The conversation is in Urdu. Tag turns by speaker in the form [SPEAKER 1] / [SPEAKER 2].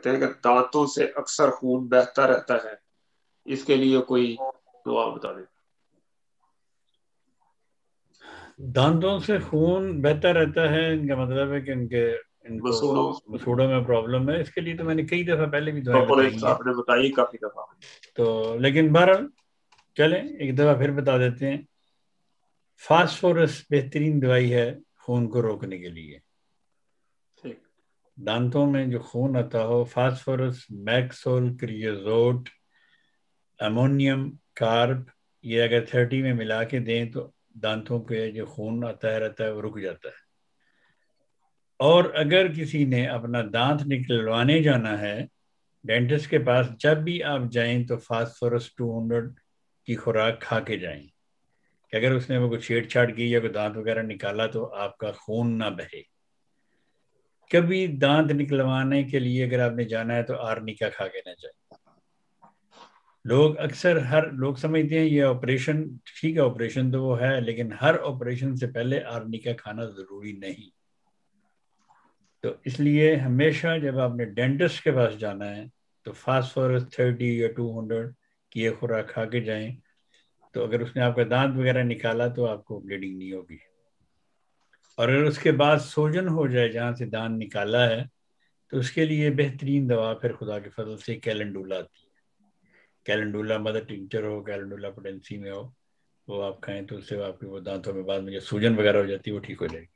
[SPEAKER 1] کہتے ہیں کہ دانتوں سے اکثر خون بہتا رہتا ہے، اس کے لیے کوئی دعا بتا دیں۔
[SPEAKER 2] دانتوں سے خون بہتا رہتا ہے، ان کا مطلب ہے کہ ان کو مسوڑوں میں پرابلم ہے۔ اس کے لیے تو میں نے کئی دفعہ پہلے بھی دعائیں بتائی ہیں،
[SPEAKER 1] آپ نے بتائی کافی دفعہ،
[SPEAKER 2] تو لیکن بہرحال چلیں ایک دفعہ پھر بتا دیتے ہیں۔ فاسفورس بہترین دوائی ہے خون کو روکنے کے لیے۔ دانتوں میں جو خون آتا ہو، فاسفورس، میکسول، کریوزوٹ، امونیم کارب، یہ اگر 30 میں ملا کے دیں تو دانتوں کے جو خون آتا رہتا ہے وہ رک جاتا ہے۔ اور اگر کسی نے اپنا دانت نکلوانے جانا ہے ڈینٹسٹ کے پاس، جب بھی آپ جائیں تو فاسفورس 200 کی خوراک کھا کے جائیں، کہ اگر اس نے وہ کوئی چھیڑ چھاڑ کی یا کوئی دانت وغیرہ نکالا تو آپ کا خون نہ بہے۔ کبھی دانت نکلوانے کے لیے اگر آپ نے جانا ہے تو آرنیکا کھا کے نہ جائیں۔ لوگ سمجھتے ہیں یہ آپریشن، ٹھیک ہے آپریشن تو وہ ہے، لیکن ہر آپریشن سے پہلے آرنیکا کھانا ضروری نہیں۔ تو اس لیے ہمیشہ جب آپ نے ڈینٹسٹ کے پاس جانا ہے تو فاسفورس 30 یا 200 کی یہ خوراک کھا کے جائیں، تو اگر اس نے آپ کا دانت وغیرہ نکالا تو آپ کو بلیڈنگ نہیں ہوگی۔ اور اگر اس کے بعد سوجن ہو جائے جہاں سے دانت نکالا ہے تو اس کے لیے بہترین دوا پھر خدا کے فضل سے کیلنڈولا آتی ہے۔ کیلنڈولا مدر ٹنکچر ہو، کیلنڈولا پوٹینسی میں ہو، وہ آپ کھائیں تو اس سے آپ کے وہ دانتوں میں بعد میں جو سوجن وغیرہ ہو جاتی ہے وہ ٹھیک ہو جائے گی۔